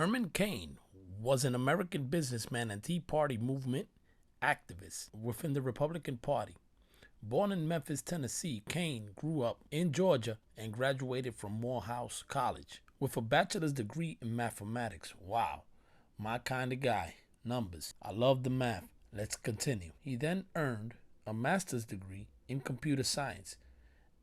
Herman Cain was an American businessman and Tea Party movement activist within the Republican Party. Born in Memphis, Tennessee, Cain grew up in Georgia and graduated from Morehouse College with a bachelor's degree in mathematics. Wow, my kind of guy. Numbers. I love the math. Let's continue. He then earned a master's degree in computer science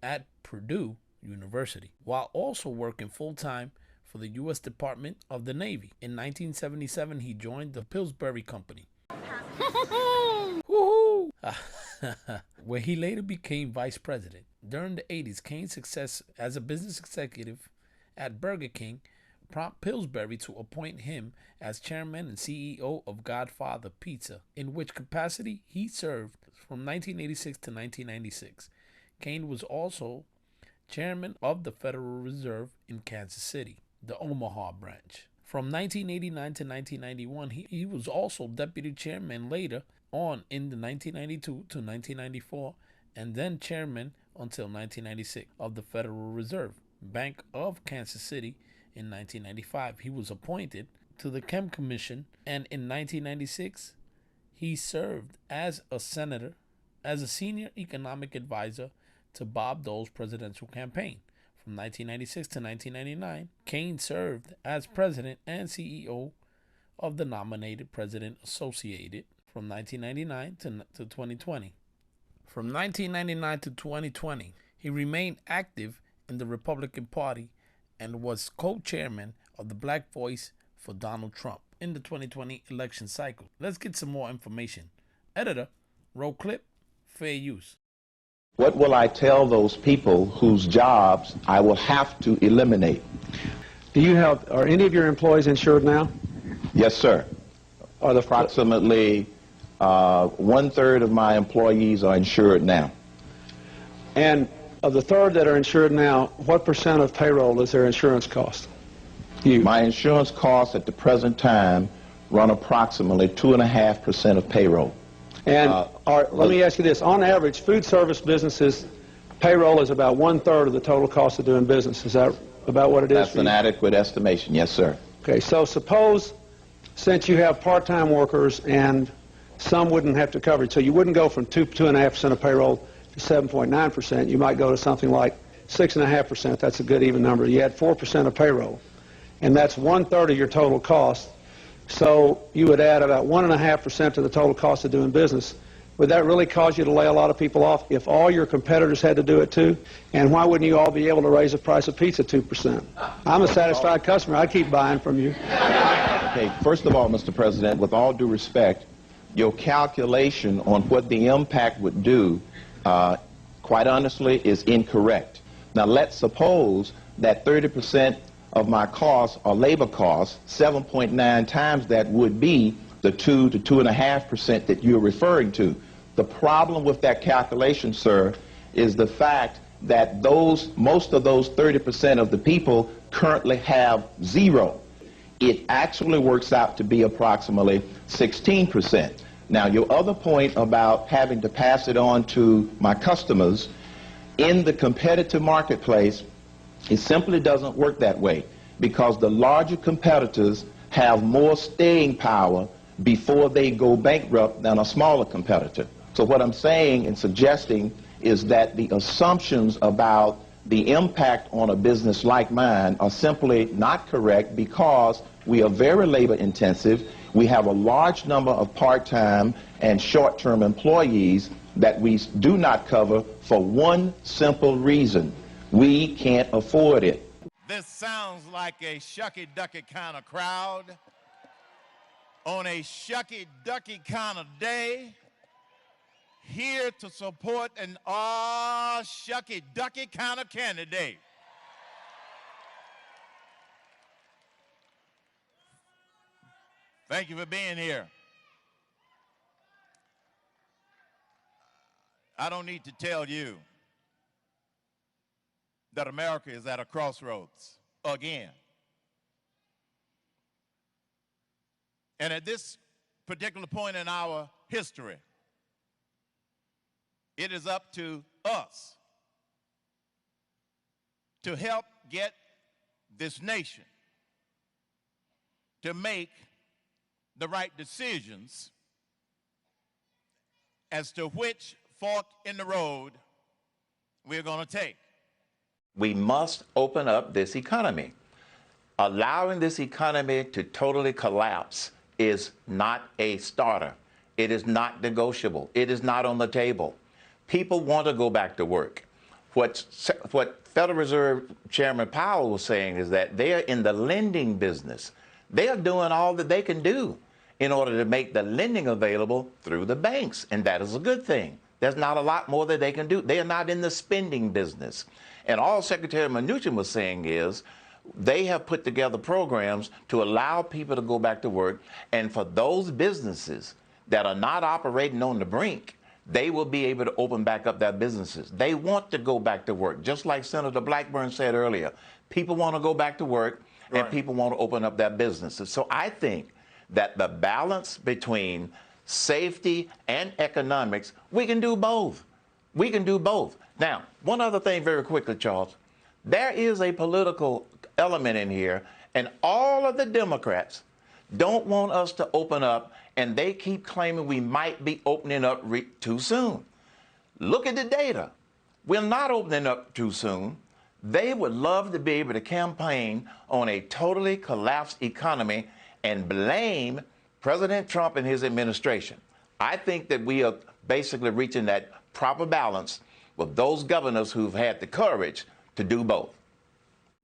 at Purdue University, while also working full-time for the U.S. Department of the Navy. In 1977, he joined the Pillsbury Company, where he later became vice president. During the 80s, Cain's success as a business executive at Burger King prompted Pillsbury to appoint him as chairman and CEO of Godfather Pizza, in which capacity he served from 1986 to 1996. Cain was also chairman of the Federal Reserve in Kansas City, the Omaha branch. From 1989 to 1991, he was also deputy chairman later on in the 1992 to 1994, and then chairman until 1996 of the Federal Reserve Bank of Kansas City. In 1995, he was appointed to the Chem Commission, and in 1996, he served as a senator, as a senior economic advisor to Bob Dole's presidential campaign. From 1996 to 1999, Cain served as president and CEO of the Nominated President Associated from 1999 to 2020. From 1999 to 2020, he remained active in the Republican Party and was co-chairman of the Black Voice for Donald Trump in the 2020 election cycle. Let's get some more information. Editor, roll clip, fair use. What will I tell those people whose jobs I will have to eliminate? Are any of your employees insured now? Yes, sir. Are the Approximately 1/3 of my employees are insured now. And of the third that are insured now, what percent of payroll is their insurance cost? My insurance costs at the present time run approximately 2.5% of payroll. And let me ask you this. On average, food service businesses, payroll is about 1/3 of the total cost of doing business. Is that about what it is? That's an adequate estimation. Yes, sir. Okay, so suppose, since you have part-time workers and some wouldn't have to cover it, so you wouldn't go from 2.5% of payroll to 7.9%. You might go to something like 6.5%. That's a good even number. You add 4% of payroll, and that's 1/3 of your total cost. So you would add about 1.5% to the total cost of doing business. Would that really cause you to lay a lot of people off if all your competitors had to do it too? And why wouldn't you all be able to raise the price of pizza 2%? I'm a satisfied customer. I'd keep buying from you. Okay, first of all, Mr. President, with all due respect, your calculation on what the impact would do, quite honestly, is incorrect. Now, let's suppose that 30% of my costs are labor costs. 7.9 times that would be the 2 to 2.5% that you're referring to. The problem with that calculation, sir, is the fact that most of those 30% of the people currently have zero. It actually works out to be approximately 16%. Now, your other point about having to pass it on to my customers, in the competitive marketplace, it simply doesn't work that way, because the larger competitors have more staying power before they go bankrupt than a smaller competitor. So what I'm saying and suggesting is that the assumptions about the impact on a business like mine are simply not correct, because we are very labor intensive. We have a large number of part-time and short-term employees that we do not cover for one simple reason: we can't afford it. This sounds like a shucky-ducky kind of crowd on a shucky-ducky kind of day, here to support an shucky-ducky kind of candidate. Thank you for being here. I don't need to tell you that America is at a crossroads again. And at this particular point in our history, it is up to us to help get this nation to make the right decisions as to which fork in the road we're going to take. We must open up this economy. Allowing this economy to totally collapse is not a starter. It is not negotiable. It is not on the table. People want to go back to work. What Federal Reserve Chairman Powell was saying is that they are in the lending business. They are doing all that they can do in order to make the lending available through the banks, and that is a good thing. There's not a lot more that they can do. They are not in the spending business. And all Secretary Mnuchin was saying is they have put together programs to allow people to go back to work, and for those businesses that are not operating on the brink, they will be able to open back up their businesses. They want to go back to work. Just like Senator Blackburn said earlier, people want to go back to work, and people want to open up their businesses. So I think that the balance between safety and economics, we can do both. We can do both. Now, one other thing very quickly, Charles. There is a political element in here, and all of the Democrats don't want us to open up, and they keep claiming we might be opening up too soon. Look at the data. We're not opening up too soon. They would love to be able to campaign on a totally collapsed economy and blame President Trump and his administration. I think that we are basically reaching that proper balance with those governors who've had the courage to do both.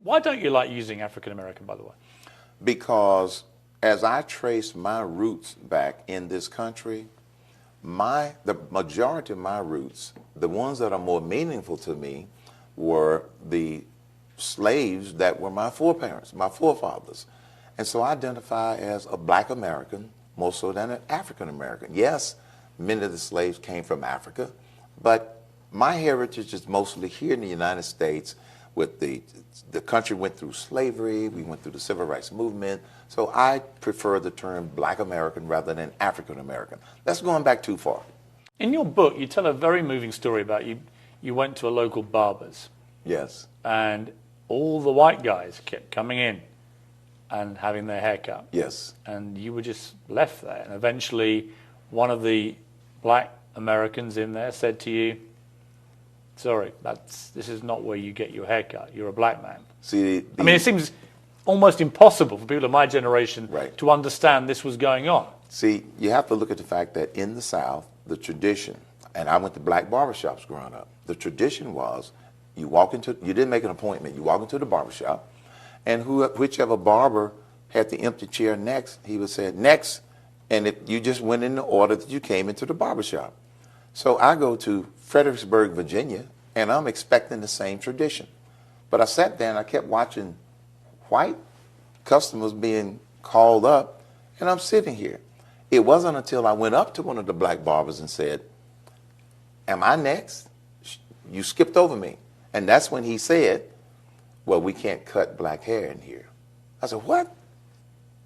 Why don't you like using African American, by the way? Because as I trace my roots back in this country, the majority of my roots, the ones that are more meaningful to me, were the slaves that were my foreparents, my forefathers. And so I identify as a black American more so than an African American. Yes, many of the slaves came from Africa, but my heritage is mostly here in the United States. With the country went through slavery, we went through the civil rights movement, so I prefer the term black American rather than African American. That's going back too far. In your book, you tell a very moving story about you went to a local barber's. Yes. And all the white guys kept coming in and having their hair cut. Yes. And you were just left there. And eventually one of the black Americans in there said to you, sorry, this is not where you get your hair cut. You're a black man. See, I mean, it seems almost impossible for people of my generation right. to understand this was going on. See, you have to look at the fact that in the South, the tradition, and I went to black barbershops growing up, the tradition was you didn't make an appointment, you walk into the barbershop, and whichever barber had the empty chair next, he would say, next, and if you just went in the order that you came into the barbershop. So I go to Fredericksburg, Virginia, and I'm expecting the same tradition. But I sat there and I kept watching white customers being called up, and I'm sitting here. It wasn't until I went up to one of the black barbers and said, am I next? You skipped over me. And that's when he said, well, we can't cut black hair in here. I said, what?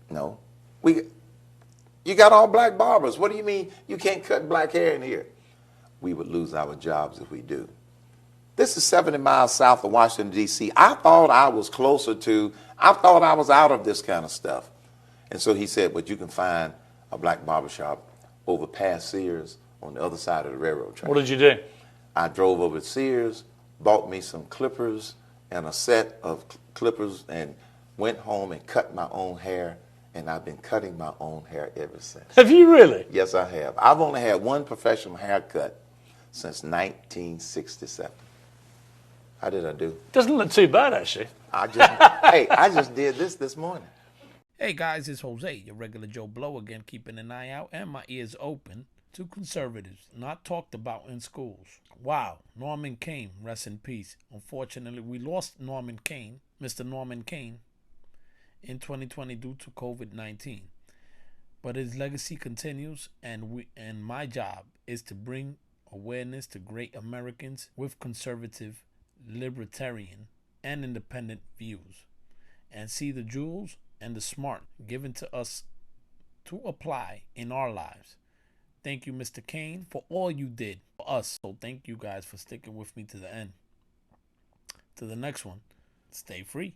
No. You got all black barbers. What do you mean you can't cut black hair in here? We would lose our jobs if we do. This is 70 miles south of Washington, D.C. I thought I was out of this kind of stuff. And so he said, but you can find a black barbershop over past Sears on the other side of the railroad track. What did you do? I drove over to Sears, bought me some clippers and a set of clippers, and went home and cut my own hair, and I've been cutting my own hair ever since. Have you really? Yes, I have. I've only had one professional haircut since 1967. How did I do? Doesn't look too bad, actually. I just did this morning. Hey guys, it's Jose, your regular Joe Blow again, keeping an eye out and my ears open to conservatives not talked about in schools. Wow, Herman Cain, rest in peace. Unfortunately, we lost Herman Cain, Mr. Herman Cain, in 2020 due to COVID-19. But his legacy continues, and my job is to bring awareness to great Americans with conservative, libertarian, and independent views, and see the jewels and the smart given to us to apply in our lives. Thank you, Mr. Cain, for all you did for us. So thank you guys for sticking with me to the end. To the next one, stay free.